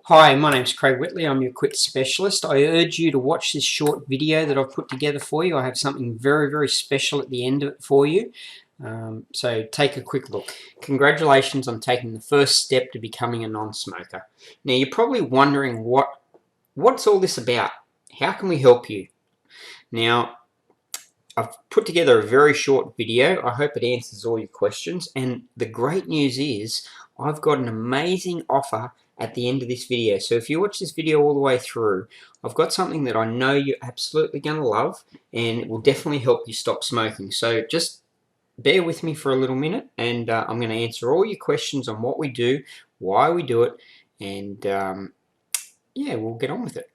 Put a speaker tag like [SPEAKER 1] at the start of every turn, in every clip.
[SPEAKER 1] Hi, my name's Craig Whitley. I'm your quit specialist. I urge you to watch this short video that I've put together for you. I have something very, very special at the end of it for you. So take a quick look. Congratulations on taking the first step to becoming a non-smoker. Now you're probably wondering what's all this about? How can we help you? Now I've put together a very short video. I hope it answers all your questions, and the great news is I've got an amazing offer at the end of this video. So if you watch this video all the way through, I've got something that I know you're absolutely going to love, and it will definitely help you stop smoking. So just bear with me for a little minute, and I'm going to answer all your questions on what we do, why we do it, and yeah, we'll get on with it.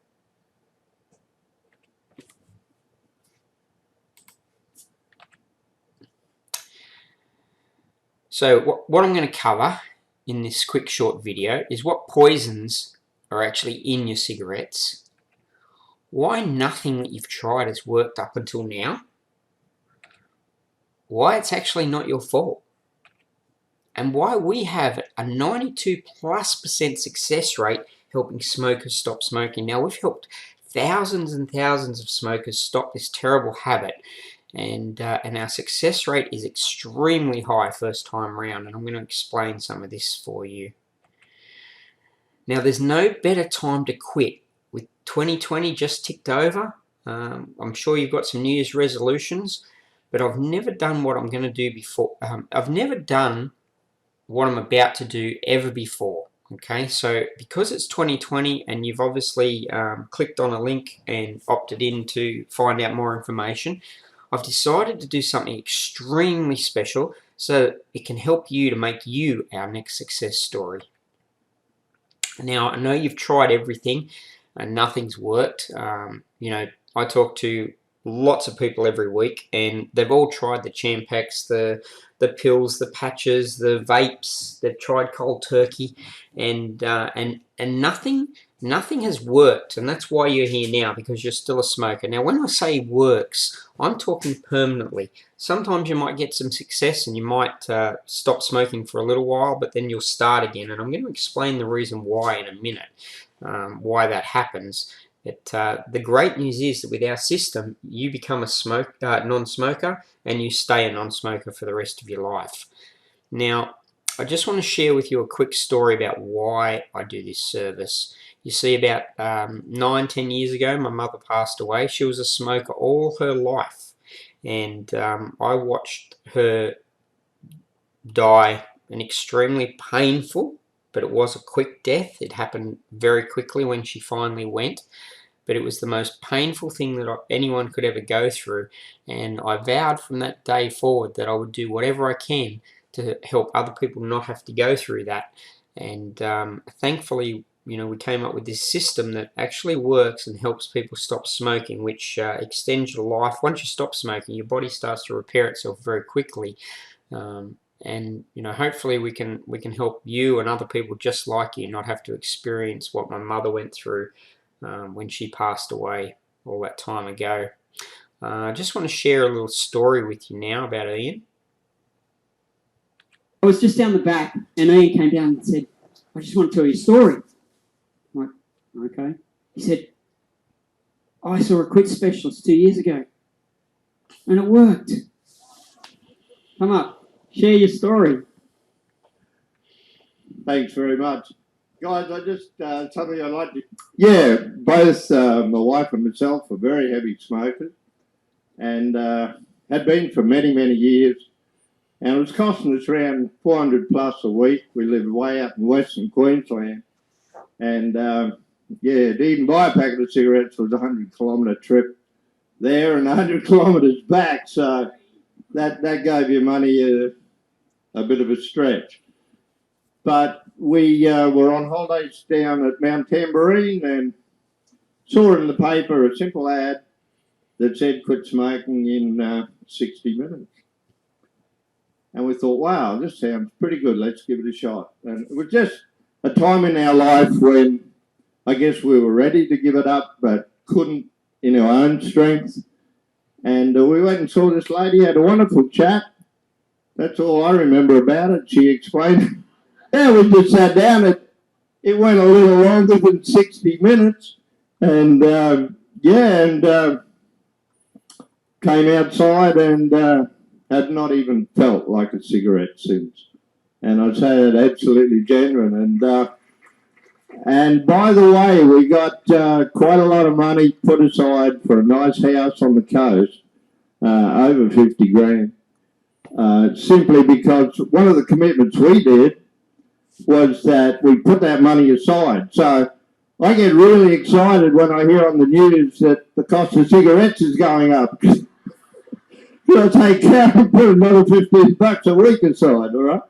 [SPEAKER 1] So what I'm going to cover in this quick short video is what poisons are actually in your cigarettes, why nothing that you've tried has worked up until now, why it's actually not your fault, and why we have a 92+% success rate helping smokers stop smoking. Now, we've helped thousands and thousands of smokers stop this terrible habit, and our success rate is extremely high first time round, and I'm going to explain some of this for you. Now, there's no better time to quit. With 2020 just ticked over, I'm sure you've got some New Year's resolutions, but I've never done what I'm going to do before. I've never done what I'm about to do ever before. Okay, so because it's 2020 and you've obviously clicked on a link and opted in to find out more information, I've decided to do something extremely special so it can help you to make you our next success story. Now, I know you've tried everything and nothing's worked. You know, I talk to lots of people every week, and they've all tried the Champix, the pills, the patches, the vapes. They've tried cold turkey, and nothing has worked. And that's why you're here now, because you're still a smoker. Now, when I say works, I'm talking permanently. Sometimes you might get some success and you might stop smoking for a little while, but then you'll start again. And I'm going to explain the reason why in a minute, why that happens. But the great news is that with our system, you become a non-smoker, and you stay a non-smoker for the rest of your life. Now, I just want to share with you a quick story about why I do this service. You see, about 9-10 years ago, my mother passed away. She was a smoker all her life, and I watched her die an extremely painful, but it was a quick death. It happened very quickly when she finally went, but it was the most painful thing that anyone could ever go through, and I vowed from that day forward that I would do whatever I can to help other people not have to go through that. And thankfully, you know, we came up with this system that actually works and helps people stop smoking, which extends your life. Once you stop smoking, your body starts to repair itself very quickly. And you know, hopefully we can help you and other people just like you not have to experience what my mother went through when she passed away all that time ago. I just want to share a little story with you now about Ian.
[SPEAKER 2] I was just down the back, and Ian came down and said, "I just want to tell you a story." I'm like, okay. He said, "I saw a quit specialist 2 years ago, and it worked." Come up, share your story.
[SPEAKER 3] Thanks very much. Guys, I just, something I'd like to... Yeah, both my wife and myself are very heavy smokers, and had been for many, many years. And it was costing us around 400 plus a week. We live way up in Western Queensland. And yeah, to even buy a packet of cigarettes was a 100-kilometre trip there and 100 kilometres back. So that gave your money a bit of a stretch. But we were on holidays down at Mount Tamborine and saw in the paper a simple ad that said quit smoking in 60 minutes. And we thought, wow, this sounds pretty good. Let's give it a shot. And it was just a time in our life when I guess we were ready to give it up, but couldn't in our own strength. And we went and saw this lady, had a wonderful chat. That's all I remember about it. She explained. Yeah, we just sat down. it went a little longer than 60 minutes. And came outside and had not even felt like a cigarette since. And I'd say it absolutely genuine. And by the way, we got quite a lot of money put aside for a nice house on the coast, over 50 grand, simply because one of the commitments we did was that we put that money aside. So I get really excited when I hear on the news that the cost of cigarettes is going up. I'll take care and put another $15 a week aside, all right?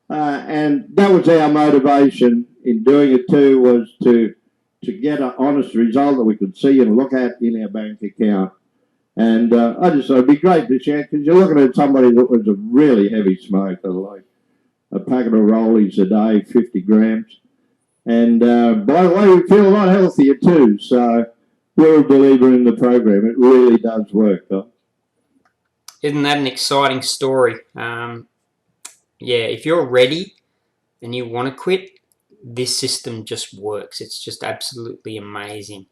[SPEAKER 3] And that was our motivation in doing it too, was to get an honest result that we could see and look at in our bank account. And I just thought it'd be great to share, because you're looking at somebody that was a really heavy smoker, like a packet of rollies a day, 50 grams. And by the way, we feel a lot healthier too. So we're a believer in the program. It really does work, though.
[SPEAKER 1] Isn't that an exciting story? Yeah, if you're ready and you want to quit, this system just works. It's just absolutely amazing.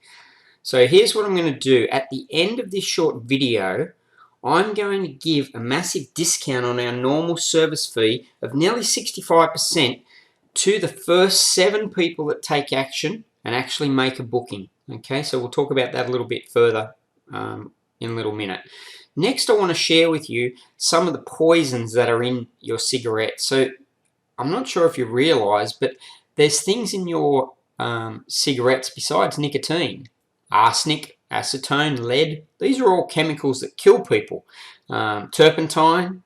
[SPEAKER 1] So here's what I'm going to do. At the end of this short video, I'm going to give a massive discount on our normal service fee of nearly 65% to the first 7 people that take action and actually make a booking. Okay, so we'll talk about that a little bit further in a little minute. Next, I want to share with you some of the poisons that are in your cigarettes. So I'm not sure if you realize, but there's things in your cigarettes besides nicotine. Arsenic, acetone, lead. These are all chemicals that kill people. Turpentine,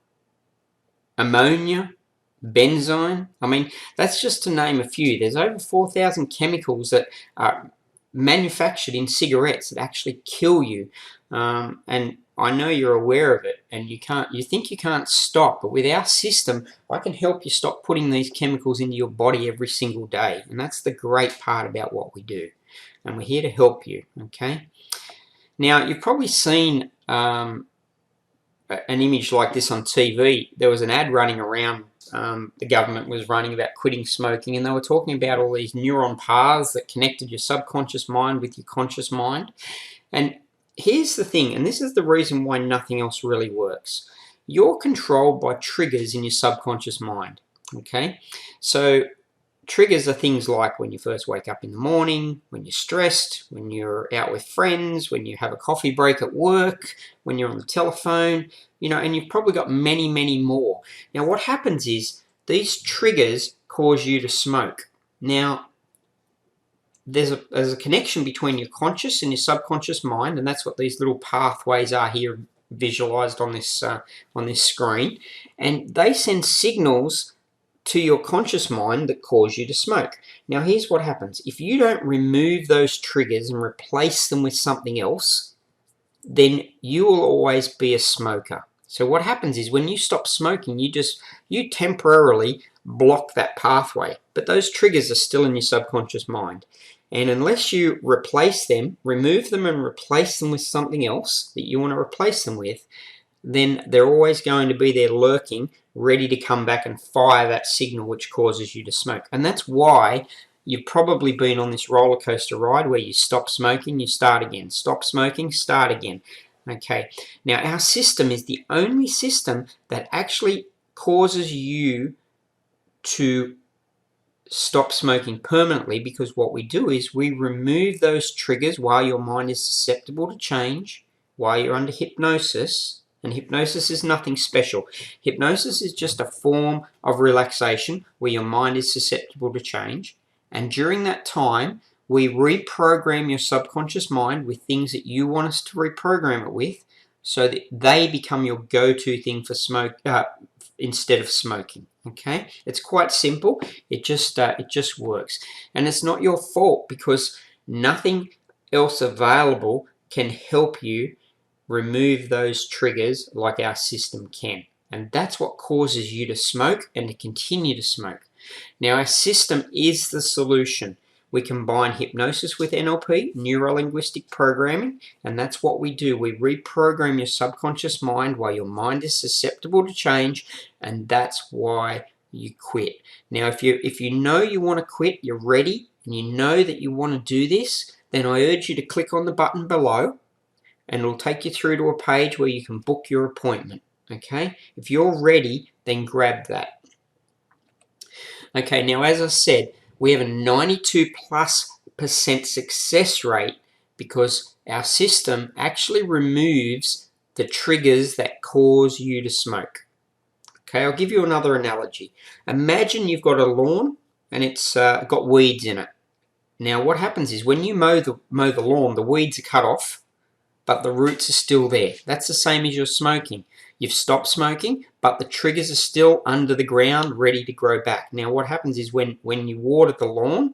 [SPEAKER 1] ammonia, benzene. I mean, that's just to name a few. There's over 4,000 chemicals that are manufactured in cigarettes that actually kill you. And I know you're aware of it, and you think you can't stop, but with our system, I can help you stop putting these chemicals into your body every single day. And that's the great part about what we do. And we're here to help you, okay? Now, you've probably seen an image like this on TV. There was an ad running around, the government was running about quitting smoking, and they were talking about all these neuron paths that connected your subconscious mind with your conscious mind. And here's the thing, and this is the reason why nothing else really works. You're controlled by triggers in your subconscious mind, okay? So triggers are things like when you first wake up in the morning, when you're stressed, when you're out with friends, when you have a coffee break at work, when you're on the telephone, you know, and you've probably got many, many more. Now, what happens is these triggers cause you to smoke. Now, there's a connection between your conscious and your subconscious mind, and that's what these little pathways are here visualized on this screen. And they send signals to your conscious mind that cause you to smoke. Now, here's what happens. If you don't remove those triggers and replace them with something else, then you will always be a smoker. So what happens is when you stop smoking, you temporarily block that pathway, but those triggers are still in your subconscious mind. And unless you replace them, remove them and replace them with something else that you want to replace them with, then they're always going to be there lurking, ready to come back and fire that signal which causes you to smoke. And that's why you've probably been on this roller coaster ride where you stop smoking, you start again, stop smoking, start again. Okay, now our system is the only system that actually causes you to stop smoking permanently, because what we do is we remove those triggers while your mind is susceptible to change, while you're under hypnosis. And hypnosis is nothing special. Hypnosis is just a form of relaxation where your mind is susceptible to change. And during that time, we reprogram your subconscious mind with things that you want us to reprogram it with, so that they become your go-to thing for smoke instead of smoking. Okay, it's quite simple. It just works, and it's not your fault, because nothing else available can help you remove those triggers like our system can. And that's what causes you to smoke and to continue to smoke. Now, our system is the solution. We combine hypnosis with NLP, neuro-linguistic programming, and that's what we do. We reprogram your subconscious mind while your mind is susceptible to change, and that's why you quit. Now, if you know you want to quit, you're ready, and you know that you want to do this, then I urge you to click on the button below, and it'll take you through to a page where you can book your appointment. Okay? If you're ready, then grab that. Okay, now as I said, we have a 92+% success rate because our system actually removes the triggers that cause you to smoke. Okay, I'll give you another analogy. Imagine you've got a lawn and it's got weeds in it. Now what happens is when you mow the lawn, the weeds are cut off, but the roots are still there. That's the same as your smoking. You've stopped smoking, but the triggers are still under the ground, ready to grow back. Now what happens is when you water the lawn,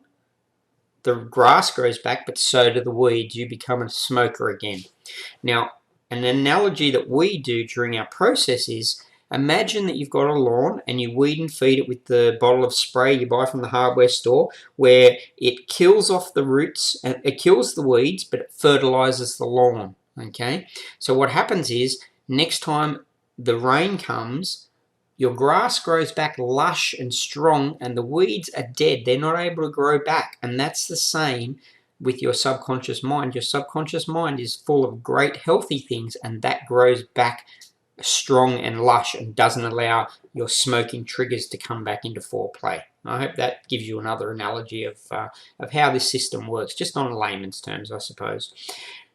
[SPEAKER 1] the grass grows back, but so do the weeds. You become a smoker again. Now, an analogy that we do during our process is, imagine that you've got a lawn and you weed and feed it with the bottle of spray you buy from the hardware store, where it kills off the roots, and it kills the weeds, but it fertilizes the lawn. Okay, so what happens is next time the rain comes, your grass grows back lush and strong, and the weeds are dead. They're not able to grow back. And that's the same with your subconscious mind. Your subconscious mind is full of great healthy things, and that grows back strong and lush and doesn't allow your smoking triggers to come back into foreplay. I hope that gives you another analogy of how this system works, just on layman's terms, I suppose.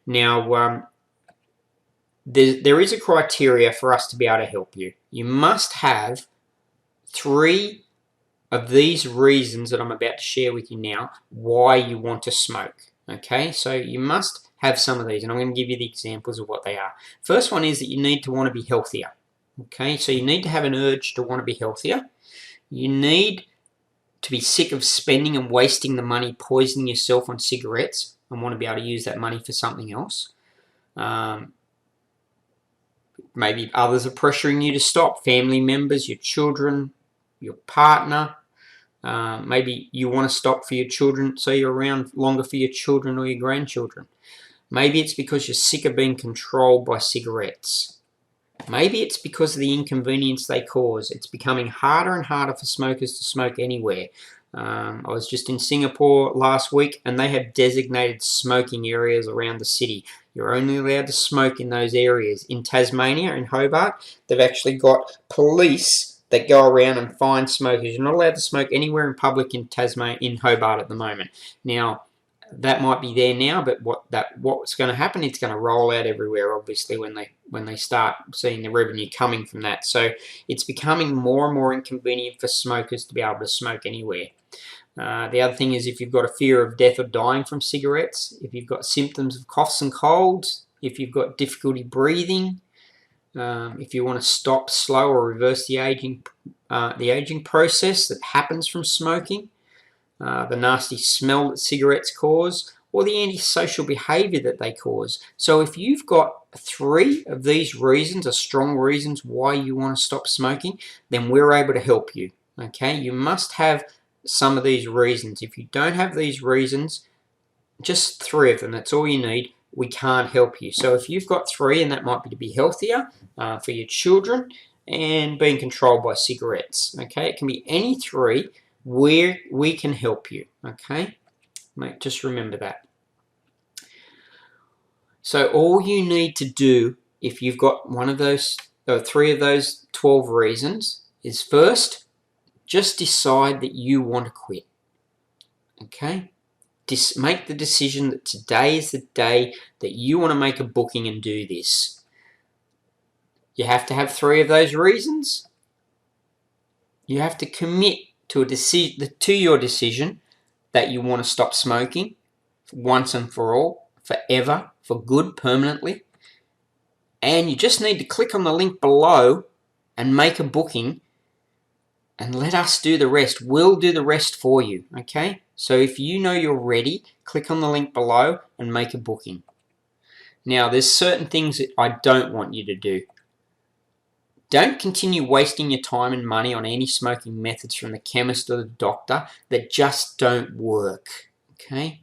[SPEAKER 1] Now, there is a criteria for us to be able to help you. You must have 3 of these reasons that I'm about to share with you now why you want to smoke. Okay, so you must have some of these, and I'm going to give you the examples of what they are. First one is that you need to want to be healthier. Okay, so you need to have an urge to want to be healthier. You need to be sick of spending and wasting the money poisoning yourself on cigarettes and want to be able to use that money for something else. Maybe others are pressuring you to stop. Family members, your children, your partner. Maybe you want to stop for your children so you're around longer for your children or your grandchildren. Maybe it's because you're sick of being controlled by cigarettes. Maybe it's because of the inconvenience they cause. It's becoming harder and harder for smokers to smoke anywhere. I was just in Singapore last week, and they have designated smoking areas around the city. You're only allowed to smoke in those areas. In Tasmania, in Hobart, they've actually got police that go around and find smokers. You're not allowed to smoke anywhere in public in Tasmania, in Hobart at the moment. Now, that might be there now, but what's going to happen? It's going to roll out everywhere, obviously, when they start seeing the revenue coming from that. So it's becoming more and more inconvenient for smokers to be able to smoke anywhere. The other thing is, if you've got a fear of death or dying from cigarettes, if you've got symptoms of coughs and colds, if you've got difficulty breathing, if you want to stop, slow, or reverse the aging process that happens from smoking, the nasty smell that cigarettes cause, or the antisocial behavior that they cause. So if you've got 3 of these reasons, are strong reasons why you want to stop smoking, then we're able to help you. Okay, you must have some of these reasons. If you don't have these reasons, just 3 of them, that's all you need, we can't help you. So if you've got 3, and that might be to be healthier, for your children, and being controlled by cigarettes, okay, it can be any 3 where we can help you. Okay, mate, just remember that. So all you need to do, if you've got one of those, or 3 of those 12 reasons, is first, just decide that you want to quit. Okay? Make the decision that today is the day that you want to make a booking and do this. You have to have 3 of those reasons. You have to commit to your decision that you want to stop smoking once and for all, forever, for good, permanently. And you just need to click on the link below and make a booking, and let us do the rest. We'll do the rest for you, okay? So if you know you're ready, click on the link below and make a booking. Now, there's certain things that I don't want you to do. Don't continue wasting your time and money on anti-smoking methods from the chemist or the doctor that just don't work, okay?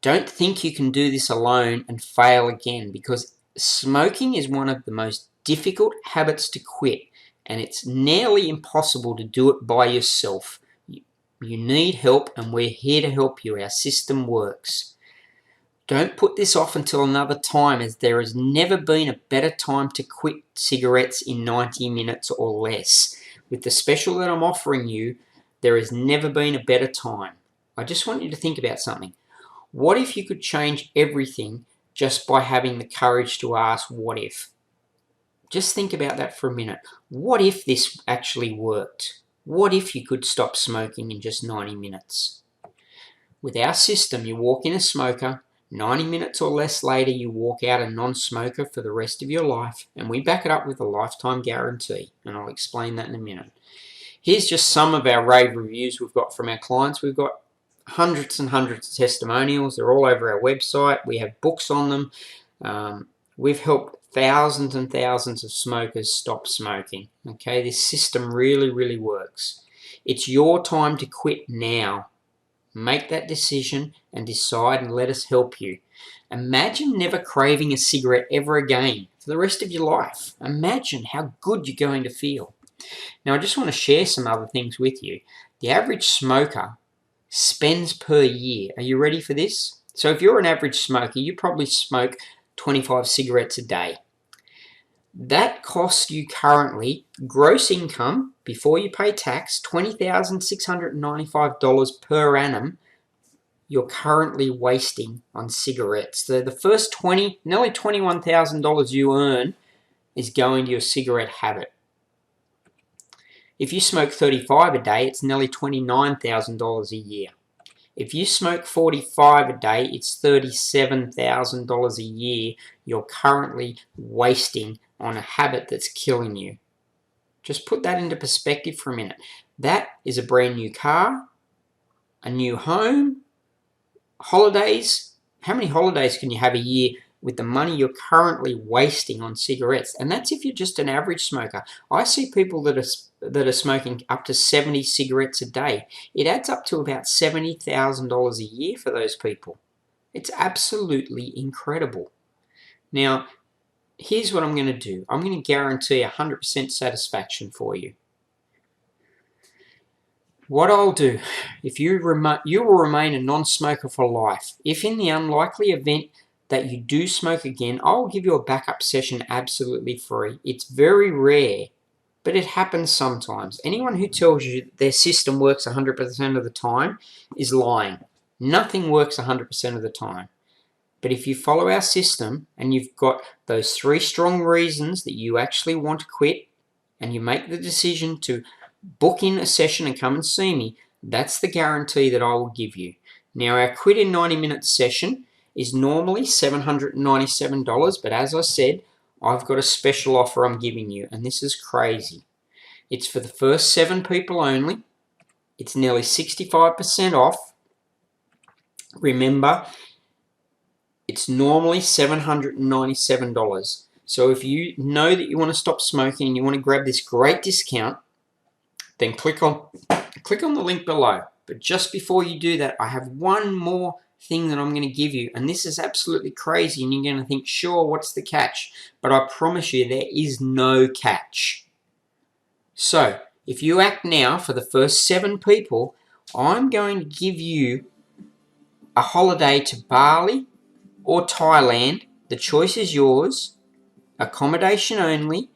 [SPEAKER 1] Don't think you can do this alone and fail again, because smoking is one of the most difficult habits to quit. and it's nearly impossible to do it by yourself. You need help, and we're here to help you. Our system works. Don't put this off until another time, as there has never been a better time to quit cigarettes in 90 minutes or less. With the special that I'm offering you, there has never been a better time. I just want you to think about something. What if you could change everything just by having the courage to ask, what if? Just think about that for a minute. What if this actually worked? What if you could stop smoking in just 90 minutes? With our system, you walk in a smoker, 90 minutes or less later, you walk out a non-smoker for the rest of your life, and we back it up with a lifetime guarantee, and I'll explain that in a minute. Here's just some of our rave reviews we've got from our clients. We've got hundreds and hundreds of testimonials. They're all over our website. We have books on them. We've helped thousands and thousands of smokers stop smoking. Okay, this system really, really works. It's your time to quit now. Make that decision and decide, and let us help you. Imagine never craving a cigarette ever again for the rest of your life. Imagine how good you're going to feel. Now, I just want to share some other things with you. The average smoker spends per year. Are you ready for this? So if you're an average smoker, you probably smoke 25 cigarettes a day. That costs you currently, gross income, before you pay tax, $20,695 per annum you're currently wasting on cigarettes. So the first nearly $21,000 you earn is going to your cigarette habit. If you smoke 35 a day, it's nearly $29,000 a year. If you smoke 45 a day, it's $37,000 a year you're currently wasting on a habit that's killing you. Just put that into perspective for a minute. That is a brand new car, a new home, holidays. How many holidays can you have a year with the money you're currently wasting on cigarettes? And that's if you're just an average smoker. I see people that are smoking up to 70 cigarettes a day. It adds up to about $70,000 a year for those people. It's absolutely incredible. Now, here's what I'm going to do. I'm going to guarantee 100% satisfaction for you. What I'll do, if you will remain a non-smoker for life. If in the unlikely event that you do smoke again, I'll give you a backup session absolutely free. It's very rare, but it happens sometimes. Anyone who tells you their system works 100% of the time is lying. Nothing works 100% of the time. But if you follow our system and you've got those 3 strong reasons that you actually want to quit, and you make the decision to book in a session and come and see me, that's the guarantee that I will give you. Now, our quit in 90 minutes session is normally $797, but as I said, I've got a special offer I'm giving you, and this is crazy. It's for the first 7 people only. It's nearly 65% off. Remember, it's normally $797. So if you know that you want to stop smoking and you want to grab this great discount, then click on the link below. But just before you do that, I have one more thing that I'm going to give you, and this is absolutely crazy, and you're going to think, sure, what's the catch? But I promise you there is no catch. So if you act now for the first 7 people, I'm going to give you a holiday to Bali or Thailand. The choice is yours. Accommodation only.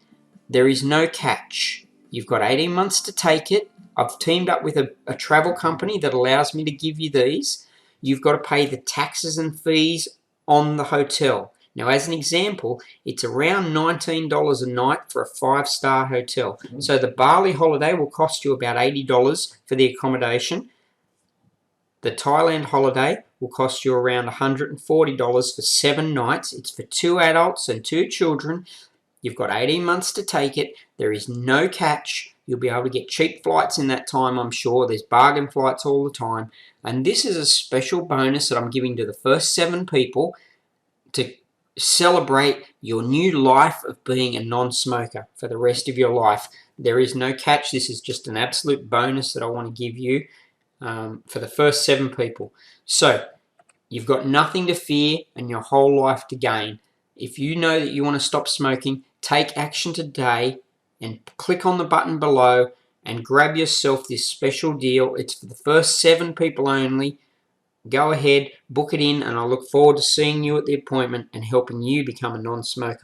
[SPEAKER 1] There is no catch. You've got 18 months to take it. I've teamed up with a travel company that allows me to give you these. You've got to pay the taxes and fees on the hotel. Now, as an example, it's around $19 a night for a 5-star hotel. So the Bali holiday will cost you about $80 for the accommodation. The Thailand holiday will cost you around $140 for 7 nights. It's for 2 adults and 2 children. You've got 18 months to take it. There is no catch. You'll be able to get cheap flights in that time, I'm sure. There's bargain flights all the time. And this is a special bonus that I'm giving to the first 7 people to celebrate your new life of being a non-smoker for the rest of your life. There is no catch. This is just an absolute bonus that I want to give you for the first 7 people. So you've got nothing to fear and your whole life to gain. If you know that you want to stop smoking, take action today and click on the button below and grab yourself this special deal. It's for the first 7 people only. Go ahead, book it in, and I look forward to seeing you at the appointment and helping you become a non-smoker.